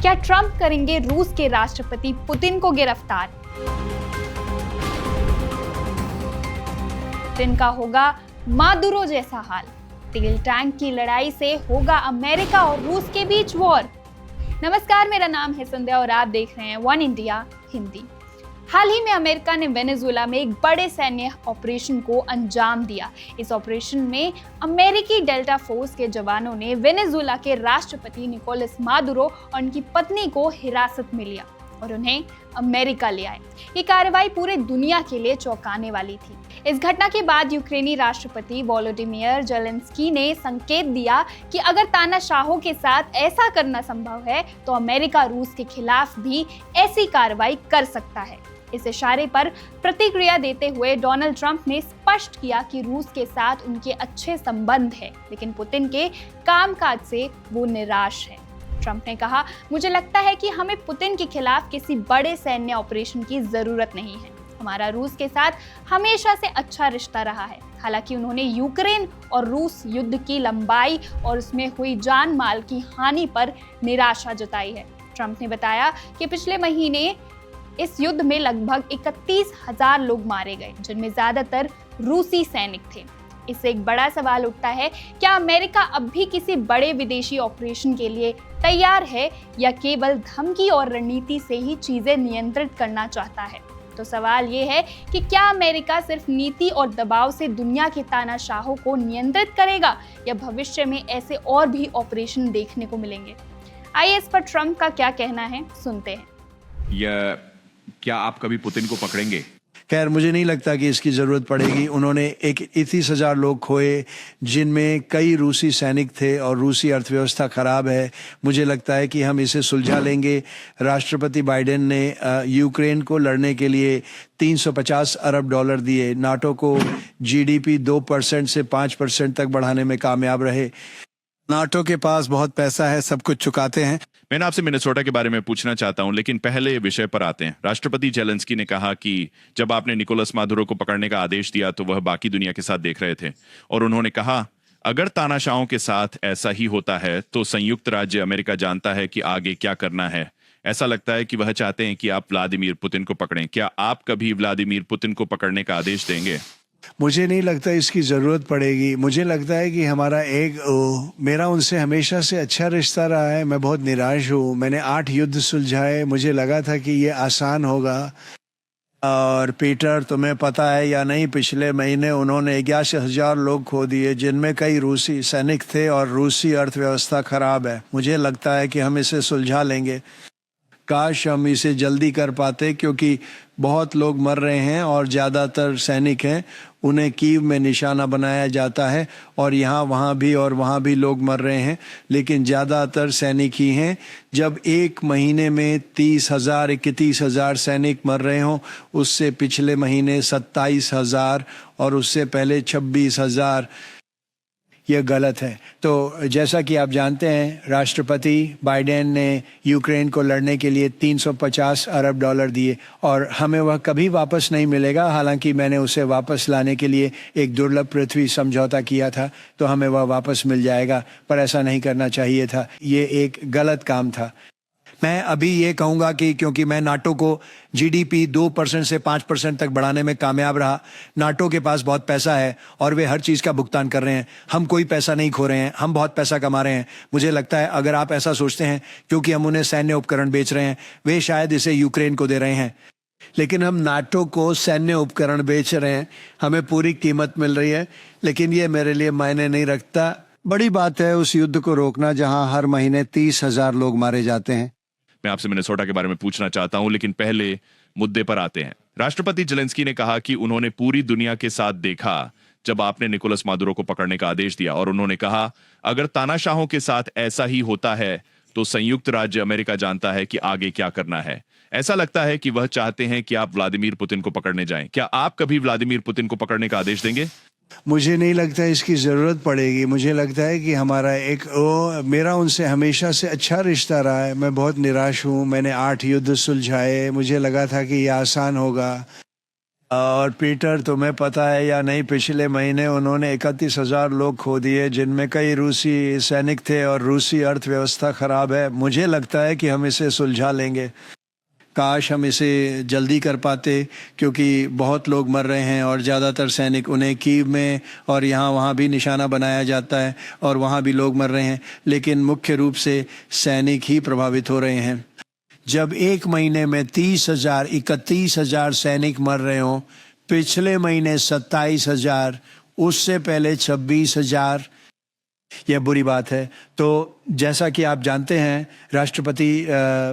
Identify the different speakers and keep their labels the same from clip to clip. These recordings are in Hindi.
Speaker 1: क्या ट्रंप करेंगे रूस के राष्ट्रपति पुतिन को गिरफ्तार? पुतिन का होगा मादुरो जैसा हाल। तेल टैंक की लड़ाई से होगा अमेरिका और रूस के बीच वॉर। नमस्कार, मेरा नाम है संध्या और आप देख रहे हैं वन इंडिया हिंदी। हाल ही में अमेरिका ने वेनेजुएला में एक बड़े सैन्य ऑपरेशन को अंजाम दिया। इस ऑपरेशन में अमेरिकी डेल्टा फोर्स के जवानों ने वेनेजुएला के राष्ट्रपति निकोलस मादुरो और उनकी पत्नी को हिरासत में लिया और उन्हें अमेरिका ले आए। ये कार्रवाई पूरे दुनिया के लिए चौंकाने वाली थी। इस घटना के बाद यूक्रेनी राष्ट्रपति वोलोदिमीर जेलेंस्की ने संकेत दिया कि अगर तानाशाहों के साथ ऐसा करना संभव है तो अमेरिका रूस के खिलाफ भी ऐसी कार्रवाई कर सकता है। इस इशारे पर प्रतिक्रिया देते हुए डोनाल्ड ट्रंप ने स्पष्ट किया कि रूस के साथ उनके अच्छे संबंध हैं, लेकिन पुतिन के कामकाज से वो निराश है। ट्रंप ने कहा, मुझे लगता है कि हमें पुतिन के खिलाफ किसी बड़े सैन्य ऑपरेशन की जरूरत नहीं है। हमारा रूस के साथ हमेशा से अच्छा रिश्ता रहा है। हालांकि उन्होंने यूक्रेन और रूस युद्ध की लंबाई और उसमें हुई जान माल की हानि पर निराशा जताई है। ट्रंप ने बताया कि पिछले महीने इस युद्ध में लगभग 31,000 लोग मारे गए, जिनमें ज्यादातर रूसी सैनिक थे। इससे एक बड़ा सवाल उठता है, क्या अमेरिका अब भी किसी बड़े विदेशी ऑपरेशन के लिए तैयार है या केवल धमकी और रणनीति से ही चीजें नियंत्रित करना चाहता है? तो सवाल ये है कि क्या अमेरिका सिर्फ नीति और दबाव से दुनिया के तानाशाहों को नियंत्रित करेगा या भविष्य में ऐसे और भी ऑपरेशन देखने को मिलेंगे? आइए इस पर ट्रंप का क्या कहना है, सुनते हैं।
Speaker 2: क्या आप कभी पुतिन को पकड़ेंगे?
Speaker 3: खैर, मुझे नहीं लगता कि इसकी ज़रूरत पड़ेगी। उन्होंने 31,000 लोग खोए, जिनमें कई रूसी सैनिक थे और रूसी अर्थव्यवस्था ख़राब है। मुझे लगता है कि हम इसे सुलझा लेंगे। राष्ट्रपति बाइडेन ने यूक्रेन को लड़ने के लिए 350 अरब डॉलर दिए। नाटो को जीडीपी 2% से 5% तक बढ़ाने में कामयाब रहे। नाटो के पास बहुत पैसा है, सब कुछ चुकाते हैं।
Speaker 2: मैंने आपसे मिनेसोटा के बारे में पूछना चाहता हूं, लेकिन पहले विषय पर आते हैं। राष्ट्रपति जेलेंस्की ने कहा कि जब आपने निकोलस मादुरो को पकड़ने का आदेश दिया तो वह बाकी दुनिया के साथ देख रहे थे, और उन्होंने कहा अगर तानाशाहों के साथ ऐसा ही होता है तो संयुक्त राज्य अमेरिका जानता है कि आगे क्या करना है। ऐसा लगता है कि वह चाहते हैं कि आप व्लादिमीर पुतिन को पकड़ें। क्या आप कभी व्लादिमीर पुतिन को पकड़ने का आदेश देंगे?
Speaker 3: मुझे नहीं लगता इसकी ज़रूरत पड़ेगी। मुझे लगता है कि मेरा उनसे हमेशा से अच्छा रिश्ता रहा है। मैं बहुत निराश हूँ। मैंने 8 युद्ध सुलझाए। मुझे लगा था कि ये आसान होगा। और पीटर, तुम्हें पता है या नहीं, पिछले महीने उन्होंने 81,000 लोग खो दिए, जिनमें कई रूसी सैनिक थे और रूसी अर्थव्यवस्था ख़राब है। मुझे लगता है कि हम इसे सुलझा लेंगे। काश हम इसे जल्दी कर पाते, क्योंकि बहुत लोग मर रहे हैं और ज़्यादातर सैनिक हैं। उन्हें कीव में निशाना बनाया जाता है और वहाँ भी लोग मर रहे हैं, लेकिन ज़्यादातर सैनिक ही हैं। जब एक महीने में 31,000 सैनिक मर रहे हों, उससे पिछले महीने 27,000 और उससे पहले 26,000, यह गलत है। तो जैसा कि आप जानते हैं, राष्ट्रपति बाइडेन ने यूक्रेन को लड़ने के लिए 350 अरब डॉलर दिए और हमें वह कभी वापस नहीं मिलेगा। हालांकि मैंने उसे वापस लाने के लिए एक दुर्लभ पृथ्वी समझौता किया था, तो हमें वह वापस मिल जाएगा, पर ऐसा नहीं करना चाहिए था। ये एक गलत काम था। मैं अभी ये कहूँगा कि क्योंकि मैं नाटो को जीडीपी 2% से 5% तक बढ़ाने में कामयाब रहा। नाटो के पास बहुत पैसा है और वे हर चीज़ का भुगतान कर रहे हैं। हम कोई पैसा नहीं खो रहे हैं, हम बहुत पैसा कमा रहे हैं। मुझे लगता है अगर आप ऐसा सोचते हैं क्योंकि हम उन्हें सैन्य उपकरण बेच रहे हैं, वे शायद इसे यूक्रेन को दे रहे हैं, लेकिन हम नाटो को सैन्य उपकरण बेच रहे हैं। हमें पूरी कीमत मिल रही है, लेकिन ये मेरे लिए मायने नहीं रखता। बड़ी बात है उस युद्ध को रोकना जहाँ हर महीने 30,000 लोग मारे जाते हैं।
Speaker 2: मैं आपसे मिनेसोटा के बारे में पूछना चाहता हूं, लेकिन पहले मुद्दे पर आते हैं। राष्ट्रपति जेलेंस्की ने कहा कि उन्होंने पूरी दुनिया के साथ देखा जब आपने निकोलस मादुरो को पकड़ने का आदेश दिया, और उन्होंने कहा अगर तानाशाहों के साथ ऐसा ही होता है तो संयुक्त राज्य अमेरिका जानता है कि आगे क्या करना है। ऐसा लगता है कि वह चाहते हैं कि आप व्लादिमीर पुतिन को पकड़ने जाएं। क्या आप कभी व्लादिमीर पुतिन को पकड़ने का आदेश देंगे?
Speaker 3: मुझे नहीं लगता इसकी ज़रूरत पड़ेगी। मुझे लगता है कि मेरा उनसे हमेशा से अच्छा रिश्ता रहा है। मैं बहुत निराश हूँ। मैंने 8 युद्ध सुलझाए। मुझे लगा था कि ये आसान होगा। और पीटर, तुम्हें पता है या नहीं, पिछले महीने उन्होंने 31,000 लोग खो दिए, जिनमें कई रूसी सैनिक थे, और रूसी अर्थव्यवस्था खराब है। मुझे लगता है कि हम इसे सुलझा लेंगे। काश हम इसे जल्दी कर पाते, क्योंकि बहुत लोग मर रहे हैं और ज़्यादातर सैनिक, उन्हें कीव में और यहाँ वहाँ भी निशाना बनाया जाता है और वहाँ भी लोग मर रहे हैं, लेकिन मुख्य रूप से सैनिक ही प्रभावित हो रहे हैं। जब एक महीने में 30,000 31,000 सैनिक मर रहे हों, पिछले महीने 27,000, उससे पहले 26,000, यह बुरी बात है। तो जैसा कि आप जानते हैं, राष्ट्रपति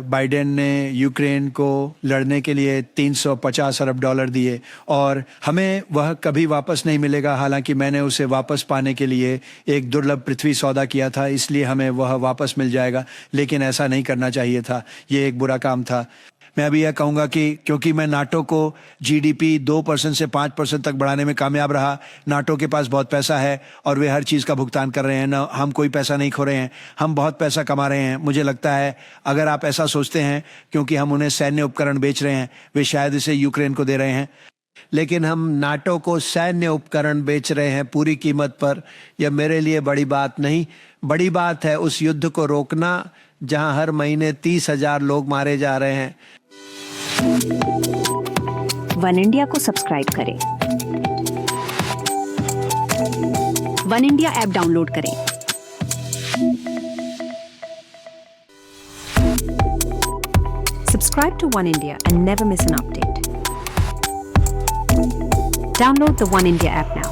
Speaker 3: बाइडेन ने यूक्रेन को लड़ने के लिए $350 अरब दिए, और हमें वह कभी वापस नहीं मिलेगा। हालांकि मैंने उसे वापस पाने के लिए एक दुर्लभ पृथ्वी सौदा किया था, इसलिए हमें वह वापस मिल जाएगा, लेकिन ऐसा नहीं करना चाहिए था। ये एक बुरा काम था। मैं अभी यह कहूँगा कि क्योंकि मैं नाटो को GDP 2% से 5% तक बढ़ाने में कामयाब रहा, नाटो के पास बहुत पैसा है और वे हर चीज़ का भुगतान कर रहे हैं, ना हम कोई पैसा नहीं खो रहे हैं, हम बहुत पैसा कमा रहे हैं। मुझे लगता है अगर आप ऐसा सोचते हैं क्योंकि हम उन्हें सैन्य उपकरण बेच रहे हैं, वे शायद इसे यूक्रेन को दे रहे हैं, लेकिन हम नाटो को सैन्य उपकरण बेच रहे हैं पूरी कीमत पर। यह मेरे लिए बड़ी बात नहीं, बड़ी बात है उस युद्ध को रोकना जहां हर महीने 30,000 लोग मारे जा रहे हैं।
Speaker 4: वन इंडिया को सब्सक्राइब करें, वन इंडिया ऐप डाउनलोड करें। Subscribe to One India and never miss an update. Download the One India app now.